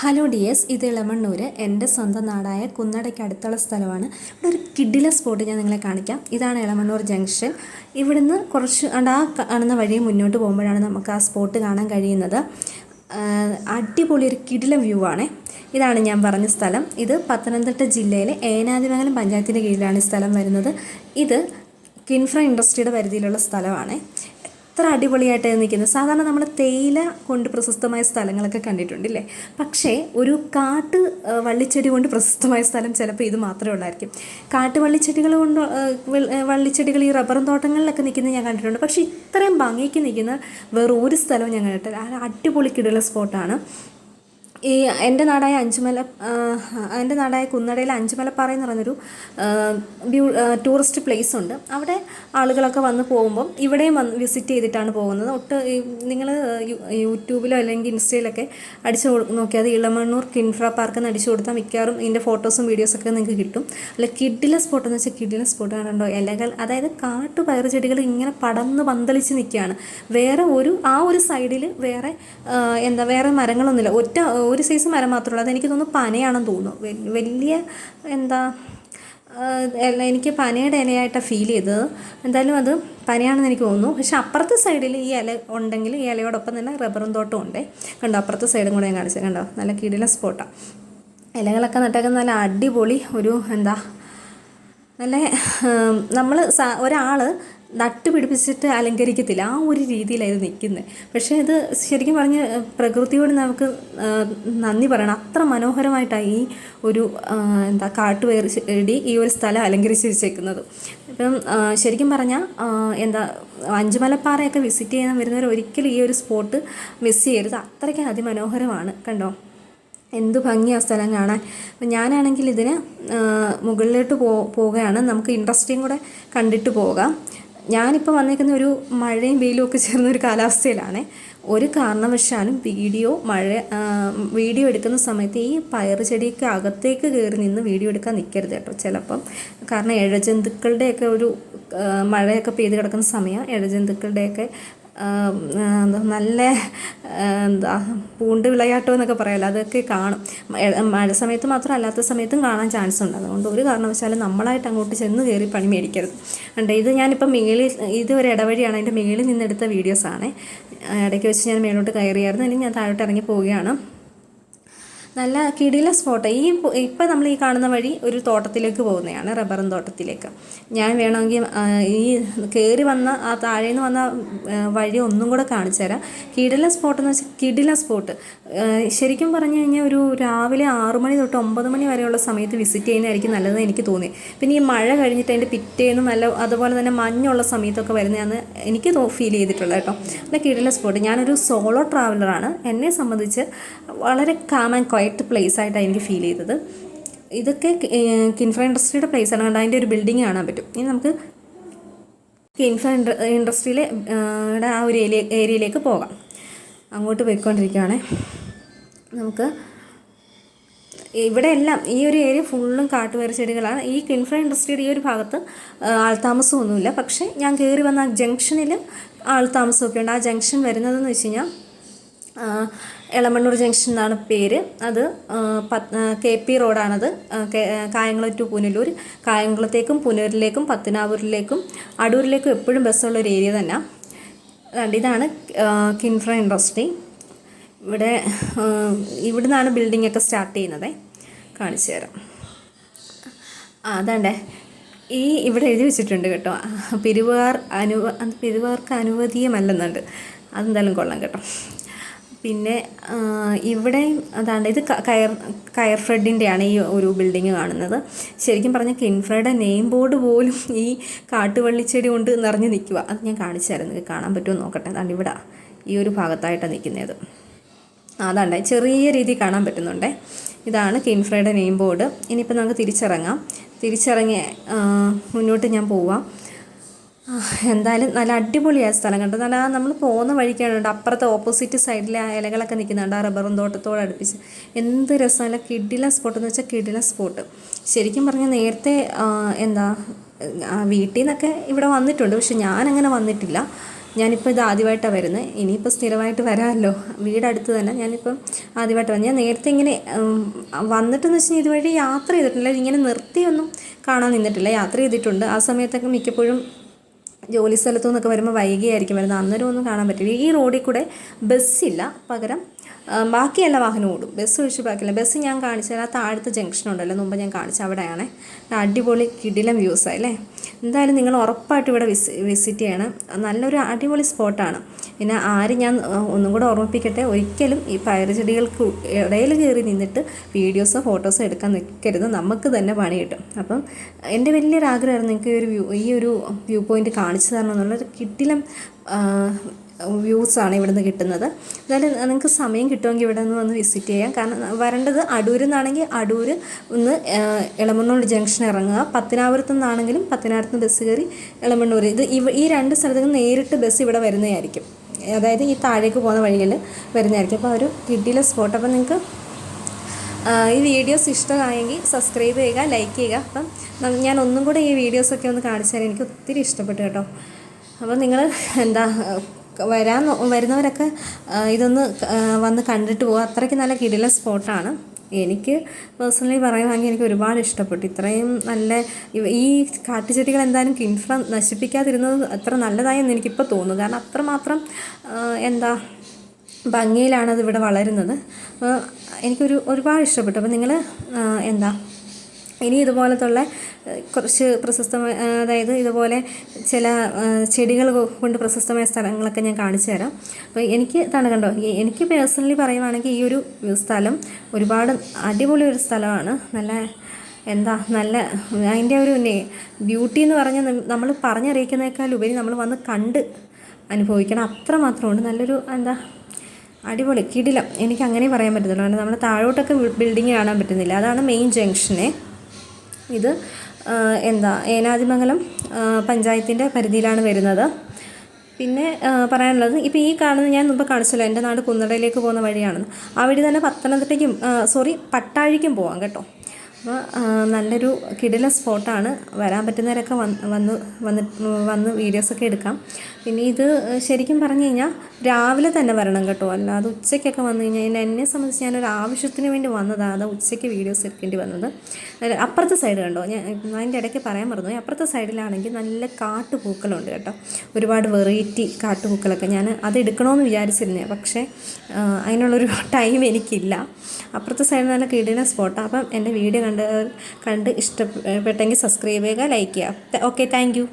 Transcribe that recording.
Hello dears, ഇത് ഇളമണ്ണൂർ, എൻ്റെ സ്വന്തം നാടായ കുന്നടയ്ക്ക് അടുത്തുള്ള സ്ഥലമാണ്. ഇവിടെ ഒരു കിഡിലെ സ്പോട്ട് ഞാൻ നിങ്ങളെ കാണിക്കാം. ഇതാണ് ഇളമണ്ണൂർ ജംഗ്ഷൻ. ഇവിടുന്ന് കുറച്ച് ആ കാണുന്ന വഴി മുന്നോട്ട് പോകുമ്പോഴാണ് നമുക്ക് ആ സ്പോട്ട് കാണാൻ കഴിയുന്നത്. അടിപൊളി ഒരു കിഡിലം വ്യൂ ആണ്. ഇതാണ് ഞാൻ പറഞ്ഞ സ്ഥലം. ഇത് പത്തനംതിട്ട ജില്ലയിലെ ഏനാദിമംഗലം പഞ്ചായത്തിൻ്റെ കീഴിലാണ് ഈ സ്ഥലം വരുന്നത്. ഇത് കിൻഫ്ര ഇൻഡസ്ട്രിയുടെ പരിധിയിലുള്ള സ്ഥലമാണ്. എത്ര അടിപൊളിയായിട്ട് നിൽക്കുന്നത്. സാധാരണ നമ്മൾ തേയില കൊണ്ട് പ്രശസ്തമായ സ്ഥലങ്ങളൊക്കെ കണ്ടിട്ടുണ്ടല്ലേ, പക്ഷേ ഒരു കാട്ട് വള്ളിച്ചെടി കൊണ്ട് പ്രശസ്തമായ സ്ഥലം ചിലപ്പോൾ ഇത് മാത്രമേ ഉള്ളായിരിക്കും. കാട്ടുവള്ളിച്ചെടികൾ കൊണ്ട് വള്ളിച്ചെടികൾ ഈ റബ്ബറും തോട്ടങ്ങളിലൊക്കെ നിൽക്കുന്നത് ഞാൻ കണ്ടിട്ടുണ്ട്. പക്ഷേ ഇത്രയും ഭംഗിക്ക് നിൽക്കുന്ന വേറെ ഒരു സ്ഥലവും ഞാൻ കണ്ടിട്ടില്ല. അടിപൊളി കിടില സ്പോട്ടാണ്. ഈ എൻ്റെ നാടായ കുന്നടയിലെ അഞ്ചുമലപ്പാറ എന്ന് പറഞ്ഞൊരു ടൂറിസ്റ്റ് പ്ലേസ് ഉണ്ട്. അവിടെ ആളുകളൊക്കെ വന്ന് പോകുമ്പം ഇവിടെയും വിസിറ്റ് ചെയ്തിട്ടാണ് പോകുന്നത്. നിങ്ങൾ യൂട്യൂബിലോ അല്ലെങ്കിൽ ഇൻസ്റ്റയിലൊക്കെ അടിച്ചു നോക്കിയാൽ ഇളമണ്ണൂർ കിൻഫ്ര പാർക്ക് എന്ന് അടിച്ചു കൊടുത്താൽ മിക്കവാറും ഇതിൻ്റെ ഫോട്ടോസും വീഡിയോസൊക്കെ നിങ്ങൾക്ക് കിട്ടും. അല്ല, കിഡിലെ സ്പോട്ട് എന്ന് വെച്ചാൽ കിഡിലെ സ്പോട്ട് കണ്ടോ. ഇലകൾ, അതായത് കാട്ടു ചെടികൾ ഇങ്ങനെ പടർന്ന് പന്തളിച്ച് നിൽക്കുകയാണ്. വേറെ ഒരു സൈഡിൽ വേറെ മരങ്ങളൊന്നുമില്ല. ഒരു സൈസ് മരം മാത്രമേ ഉള്ളൂ. അതെനിക്ക് തോന്നുന്നു പനയാണെന്ന് തോന്നുന്നു. വലിയ എനിക്ക് പനയുടെ ഇലയായിട്ടാണ് ഫീൽ ചെയ്തത്. എന്തായാലും അത് പനയാണെന്ന് എനിക്ക് തോന്നുന്നു. പക്ഷെ അപ്പുറത്തെ സൈഡിൽ ഈ ഇല ഉണ്ടെങ്കിൽ ഈ ഇലയോടൊപ്പം തന്നെ റബ്ബറും തോട്ടം ഉണ്ട്. കണ്ടോ, അപ്പുറത്തെ സൈഡും കൂടെ ഞാൻ കാണിച്ചത്. കണ്ടോ, നല്ല കിടില സ്പോട്ടാണ്. ഇലകളൊക്കെ നട്ടേക്കുന്ന നല്ല അടിപൊളി നല്ല നമ്മൾ ഒരാൾ നട്ടുപിടിപ്പിച്ചിട്ട് അലങ്കരിക്കത്തില്ല, ആ ഒരു രീതിയിലായിരുന്നു നിൽക്കുന്നത്. പക്ഷേ ഇത് ശരിക്കും പറഞ്ഞ് പ്രകൃതിയോട് നമുക്ക് നന്ദി പറയണം. അത്ര മനോഹരമായിട്ടാണ് ഈ ഒരു കാട്ടുപയർ ചെടി ഈ ഒരു സ്ഥലം അലങ്കരിച്ച് വെച്ചേക്കുന്നത്. ഇപ്പം ശരിക്കും പറഞ്ഞാൽ അഞ്ചുമലപ്പാറയൊക്കെ വിസിറ്റ് ചെയ്യാൻ വരുന്നവർ ഒരിക്കലും ഈ ഒരു സ്പോട്ട് മിസ് ചെയ്യരുത്. അത്രയ്ക്ക് അതിമനോഹരമാണ്. കണ്ടോ, എന്ത് ഭംഗിയാണ് സ്ഥലം കാണാൻ. ഞാനാണെങ്കിൽ ഇതിന് മുകളിലോട്ട് പോവുകയാണ്. നമുക്ക് ഇൻട്രസ്റ്റിംഗ് കൂടെ കണ്ടിട്ട് പോകാം. ഞാനിപ്പോൾ വന്നേക്കുന്ന ഒരു മഴയും വെയിലും ഒക്കെ ചേർന്ന ഒരു കാലാവസ്ഥയിലാണ്. ഒരു കാരണവശാലും വീഡിയോ എടുക്കുന്ന സമയത്ത് ഈ പയർ ചെടിക്ക് അകത്തേക്ക് കയറി നിന്ന് വീഡിയോ എടുക്കാൻ നിൽക്കരുത് കേട്ടോ. ചിലപ്പം കാരണം ഇഴജന്തുക്കളുടെയൊക്കെ മഴയൊക്കെ പെയ്ത് കിടക്കുന്ന സമയം ഇഴജന്തുക്കളുടെയൊക്കെ നല്ല പൂണ്ട് വിളയാട്ടം എന്നൊക്കെ പറയാമല്ലോ, അതൊക്കെ കാണും. മഴ സമയത്ത് മാത്രം അല്ലാത്ത സമയത്തും കാണാൻ ചാൻസ് ഉണ്ട്. അതുകൊണ്ട് ഒരു കാരണവശാലും നമ്മളായിട്ട് അങ്ങോട്ട് ചെന്ന് കയറി പണി മേടിക്കരുത്. ഇത് ഞാനിപ്പോൾ ഇത് ഒരു ഇടവഴിയാണ്, അതിൻ്റെ മേളിൽ നിന്നെടുത്ത വീഡിയോസാണ്. ഇടയ്ക്ക് വെച്ച് ഞാൻ മേലോട്ട് കയറിയായിരുന്നു. ഇനി ഞാൻ താഴോട്ട് ഇറങ്ങി പോവുകയാണ്. നല്ല കിടില സ്പോട്ട്. ഇപ്പം നമ്മൾ ഈ കാണുന്ന വഴി ഒരു തോട്ടത്തിലേക്ക് പോകുന്നതാണ്, റബ്ബറും തോട്ടത്തിലേക്ക്. ഞാൻ വേണമെങ്കിൽ ഈ കയറി വന്ന ആ താഴേന്ന് വന്ന വഴി ഒന്നും കൂടെ കാണിച്ചു തരാം. കിടില സ്പോട്ടെന്ന് വെച്ചാൽ കിടില സ്പോട്ട്. ശരിക്കും പറഞ്ഞു കഴിഞ്ഞാൽ ഒരു രാവിലെ 6 മണി തൊട്ട് 9 മണി വരെയുള്ള സമയത്ത് വിസിറ്റ് ചെയ്യുന്നതായിരിക്കും നല്ലതെന്ന് എനിക്ക് തോന്നി. പിന്നെ ഈ മഴ കഴിഞ്ഞിട്ട് അതിൻ്റെ പിറ്റേന്ന് അതുപോലെ തന്നെ മഞ്ഞുള്ള സമയത്തൊക്കെ വരുന്നതാണ് എനിക്ക് ഫീൽ ചെയ്തിട്ടുള്ളത് കേട്ടോ. നല്ല കിടില സ്പോട്ട്. ഞാനൊരു സോളോ ട്രാവലറാണ്. എന്നെ സംബന്ധിച്ച് വളരെ കാം ആൻഡ് ക്വയറ്റ് പ്ലേസ് ആയിട്ടാണ് എനിക്ക് ഫീൽ ചെയ്തത്. ഇതൊക്കെ കിൻഫ്ര ഇൻഡസ്ട്രിയുടെ പ്ലേസാണ്. കണ്ട് അതിൻ്റെ ഒരു ബിൽഡിങ് കാണാൻ പറ്റും. ഇനി നമുക്ക് കിൻഫ്ര ഇൻഡസ്ട്രിയിലെ ആ ഒരു ഏരിയയിലേക്ക് പോകാം. അങ്ങോട്ട് പോയിക്കൊണ്ടിരിക്കുകയാണ്. നമുക്ക് ഇവിടെ എല്ലാം ഈ ഒരു ഏരിയ ഫുള്ളും കാട്ടുപയർ ചെടികളാണ്. ഈ കിൻഫ്ര ഇൻഡസ്ട്രിയുടെ ഈ ഒരു ഭാഗത്ത് ആൾതാമസമൊന്നുമില്ല. പക്ഷേ ഞാൻ കയറി വന്ന ജംഗ്ഷനിൽ ആൾതാമസമൊക്കെ ഉണ്ട്. ആ ജംഗ്ഷൻ വരുന്നതെന്ന് വെച്ച് കഴിഞ്ഞാൽ ഇളമണ്ണൂർ ജംഗ്ഷൻ എന്നാണ് പേര്. അത് KP റോഡാണത്. കായംകുളം ടു പുനലൂർ. കായംകുളത്തേക്കും പുനലൂരിലേക്കും പത്തനാപുരിലേക്കും അടൂരിലേക്കും എപ്പോഴും ബസ്സുള്ളൊരു ഏരിയ തന്നെ. ഇതാണ് കിൻഫ്ര ഇൻഡസ്ട്രി. ഇവിടുന്നാണ് ബിൽഡിംഗ് ഒക്കെ സ്റ്റാർട്ട് ചെയ്യുന്നത്. കാണിച്ചു തരാം. അതാണ്ടേ ഇവിടെ എഴുതി വെച്ചിട്ടുണ്ട് കേട്ടോ, പിരിവുകാർക്ക് അനുവദീയമല്ലെന്നുണ്ട്. അതെന്തായാലും കൊള്ളാം കേട്ടോ. പിന്നെ ഇവിടെ ഇത് കയർ ഫ്രെഡിൻ്റെയാണ് ഈ ഒരു ബിൽഡിങ് കാണുന്നത്. ശരിക്കും പറഞ്ഞാൽ കിൻഫ്രയുടെ നെയിം ബോർഡ് പോലും ഈ കാട്ടുവള്ളിച്ചെടി കൊണ്ട് നിറഞ്ഞ് നിൽക്കുക. അത് ഞാൻ കാണിച്ചു തരാം, നിങ്ങൾക്ക് കാണാൻ പറ്റുമോ നോക്കട്ടെ. അതാണ്ട് ഇവിടെ ഈ ഒരു ഭാഗത്തായിട്ടാണ് നിൽക്കുന്നത്. അതാണ്ട് ചെറിയ രീതിയിൽ കാണാൻ പറ്റുന്നുണ്ട്. ഇതാണ് കിൻഫ്രയുടെ നെയിം ബോർഡ്. ഇനിയിപ്പോൾ നമുക്ക് തിരിച്ചിറങ്ങി മുന്നോട്ട് ഞാൻ പോവാം. എന്തായാലും നല്ല അടിപൊളിയായ സ്ഥലം കണ്ടു. നമ്മൾ പോകുന്ന വഴിക്കാണ് അപ്പുറത്തെ ഓപ്പോസിറ്റ് സൈഡിലെ ആ ഇലകളൊക്കെ നിൽക്കുന്നുണ്ട്, ആ റബ്ബറും തോട്ടത്തോട് അടുപ്പിച്ച്. എന്ത് രസമല്ല കിടില സ്പോട്ട് എന്ന് വെച്ചാൽ കിടില സ്പോട്ട്. ശരിക്കും പറഞ്ഞാൽ നേരത്തെ വീട്ടിൽ നിന്നൊക്കെ ഇവിടെ വന്നിട്ടുണ്ട്, പക്ഷെ ഞാനങ്ങനെ വന്നിട്ടില്ല. ഞാനിപ്പോൾ ഇത് ആദ്യമായിട്ടാണ് വരുന്നത്. ഇനിയിപ്പോൾ സ്ഥിരമായിട്ട് വരാമല്ലോ, വീടടുത്ത് തന്നെ. ഞാനിപ്പം ആദ്യമായിട്ട് വന്നു. ഞാൻ നേരത്തെ ഇങ്ങനെ വന്നിട്ടെന്ന് വെച്ച് കഴിഞ്ഞാൽ ഇതുവഴി യാത്ര ചെയ്തിട്ടില്ല, ഇങ്ങനെ നിർത്തിയൊന്നും കാണാൻ നിന്നിട്ടില്ല. യാത്ര ചെയ്തിട്ടുണ്ട്. ആ സമയത്തൊക്കെ മിക്കപ്പോഴും ജോലി സ്ഥലത്തു നിന്നൊക്കെ വരുമ്പോൾ വൈകിയായിരിക്കും വരുന്നത്. അന്നേരം ഒന്നും കാണാൻ പറ്റില്ല. ഈ റോഡിൽ കൂടെ ബസ്സില്ല, പകരം ബാക്കി എല്ലാ വാഹനവും ഓടും. ബസ് ഒഴിച്ച് ബാക്കിയില്ല. ബസ് ഞാൻ കാണിച്ചാൽ ആ താഴത്തെ ജംഗ്ഷൻ ഉണ്ടല്ലോ, മുമ്പ് ഞാൻ കാണിച്ച അവിടെയാണ്. അടിപൊളി കിടിലം വ്യൂസാണ് അല്ലേ. എന്തായാലും നിങ്ങൾ ഉറപ്പായിട്ട് ഇവിടെ വിസിറ്റ് ചെയ്യണം. നല്ലൊരു അടിപൊളി സ്പോട്ടാണ്. പിന്നെ ഞാൻ ഒന്നും കൂടെ ഓർമ്മിപ്പിക്കട്ടെ, ഒരിക്കലും ഈ പയർ ചെടികൾക്ക് ഇടയിൽ കയറി നിന്നിട്ട് വീഡിയോസോ ഫോട്ടോസോ എടുക്കാൻ നിൽക്കരുത്. നമുക്ക് തന്നെ പണി കിട്ടും. അപ്പം എൻ്റെ വലിയൊരാഗ്രഹമായിരുന്നു നിങ്ങൾക്ക് ഈ ഒരു വ്യൂ പോയിൻ്റ് കാണിച്ചു തരണം എന്നുള്ളൊരു കിടിലം വ്യൂസാണ് ഇവിടുന്ന് കിട്ടുന്നത്. എന്തായാലും നിങ്ങൾക്ക് സമയം കിട്ടുമെങ്കിൽ ഇവിടെ നിന്ന് വന്ന് വിസിറ്റ് ചെയ്യാം. കാരണം വരേണ്ടത് അടൂരിൽ നിന്നാണെങ്കിൽ അടൂർ ഒന്ന് എളമണ്ണൂർ ജംഗ്ഷൻ ഇറങ്ങുക. പത്തനാപുരത്തു നിന്നാണെങ്കിലും പത്തനാപുരത്ത് നിന്ന് ബസ് കയറി എളമണ്ണൂർ, ഈ രണ്ട് സ്ഥലത്തു നിന്ന് നേരിട്ട് ബസ് ഇവിടെ വരുന്നതായിരിക്കും. അതായത് ഈ താഴേക്ക് പോകുന്ന വഴിയിൽ വരുന്നതായിരിക്കും. അപ്പോൾ ഒരു കിടിലം സ്പോട്ട്. അപ്പം നിങ്ങൾക്ക് ഈ വീഡിയോസ് ഇഷ്ടമായെങ്കിൽ സബ്സ്ക്രൈബ് ചെയ്യുക, ലൈക്ക് ചെയ്യുക. അപ്പം ഞാൻ ഒന്നും കൂടെ ഈ വീഡിയോസൊക്കെ ഒന്ന് കാണിച്ചു തരാം. എനിക്ക് ഒത്തിരി ഇഷ്ടപ്പെട്ടു കേട്ടോ. അപ്പോൾ നിങ്ങൾ വരുന്നവരൊക്കെ ഇതൊന്ന് വന്ന് കണ്ടിട്ട് പോകുക. അത്രയ്ക്ക് നല്ല കിടിലൻ സ്പോട്ടാണ്. എനിക്ക് പേഴ്സണലി പറയുവാണെങ്കിൽ എനിക്ക് ഒരുപാട് ഇഷ്ടപ്പെട്ടു. ഇത്രയും നല്ല ഈ കാട്ടുചെടികൾ എന്തായാലും കിൻഫ്ര നശിപ്പിക്കാതിരുന്നത് അത്ര നല്ലതായെന്ന് എനിക്കിപ്പോൾ തോന്നുന്നു. കാരണം അത്രമാത്രം ഭംഗിയിലാണ് അതിവിടെ വളരുന്നത്. ഒരുപാട് ഇഷ്ടപ്പെട്ടു. അപ്പോൾ നിങ്ങൾ ഇനി ഇതുപോലത്തുള്ള കുറച്ച് പ്രശസ്തമായ, അതായത് ഇതുപോലെ ചില ചെടികൾ കൊണ്ട് പ്രശസ്തമായ സ്ഥലങ്ങളൊക്കെ ഞാൻ കാണിച്ചു തരാം. അപ്പോൾ എനിക്ക് കണ്ടോ, എനിക്ക് പേഴ്സണലി പറയുവാണെങ്കിൽ ഈ ഒരു സ്ഥലം ഒരുപാട് അടിപൊളി ഒരു സ്ഥലമാണ്. നല്ല അതിൻ്റെ ഒരു ബ്യൂട്ടി എന്ന് പറഞ്ഞാൽ നമ്മൾ പറഞ്ഞറിയിക്കുന്നതിനേക്കാൾ ഉപരി നമ്മൾ വന്ന് കണ്ട് അനുഭവിക്കണം. അത്രമാത്രമുണ്ട്. നല്ലൊരു അടിപൊളി കിടിലം. എനിക്ക് അങ്ങനെ പറയാൻ പറ്റത്തില്ല. കാരണം നമ്മൾ താഴോട്ടൊക്കെ ബിൽഡിങ് കാണാൻ പറ്റുന്നില്ല. അതാണ് മെയിൻ ജംഗ്ഷനെ. ഇത് ഏനാദിമംഗലം പഞ്ചായത്തിൻ്റെ പരിധിയിലാണ് വരുന്നത്. പിന്നെ പറയാനുള്ളത്, ഇപ്പോൾ ഈ കാണുന്നത് ഞാൻ മുമ്പ് കാണിച്ചല്ലോ, എൻ്റെ നാട് കുന്നടയിലേക്ക് പോകുന്ന വഴിയാണെന്ന്. ആ വഴി തന്നെ പട്ടാഴിക്കും പോവാം കേട്ടോ. അപ്പോൾ നല്ലൊരു കിടിലൻ സ്പോട്ടാണ്. വരാൻ പറ്റുന്നവരൊക്കെ വന്ന് വീഡിയോസൊക്കെ എടുക്കാം. പിന്നെ ഇത് ശരിക്കും പറഞ്ഞു കഴിഞ്ഞാൽ രാവിലെ തന്നെ വരണം കേട്ടോ, അല്ലാതെ ഉച്ചയ്ക്കൊക്കെ വന്നു കഴിഞ്ഞാൽ എന്നെ സംബന്ധിച്ച് ഞാനൊരു ആവശ്യത്തിന് വേണ്ടി വന്നതാണ്. അത് ഉച്ചയ്ക്ക് വീഡിയോസ് എടുക്കേണ്ടി വന്നത്. അപ്പുറത്തെ സൈഡ് കണ്ടോ, ഞാൻ അതിൻ്റെ ഇടയ്ക്ക് പറയാൻ മറന്നു. അപ്പുറത്തെ സൈഡിലാണെങ്കിൽ നല്ല കാട്ടുപൂക്കളുണ്ട് കേട്ടോ, ഒരുപാട് വെറൈറ്റി കാട്ടുപൂക്കളൊക്കെ. ഞാൻ അത് എടുക്കണമെന്ന് വിചാരിച്ചിരുന്നേ, പക്ഷേ അതിനുള്ളൊരു ടൈം എനിക്കില്ല. അപ്പുറത്തെ സൈഡിൽ നല്ല കിടിലൻ സ്പോട്ടാണ്. അപ്പം എൻ്റെ വീഡിയോ കണ്ട് ഇഷ്ടപ്പെട്ടെങ്കിൽ സബ്സ്ക്രൈബ് ചെയ്യുക, ലൈക്ക് ചെയ്യുക. Okay, thank you.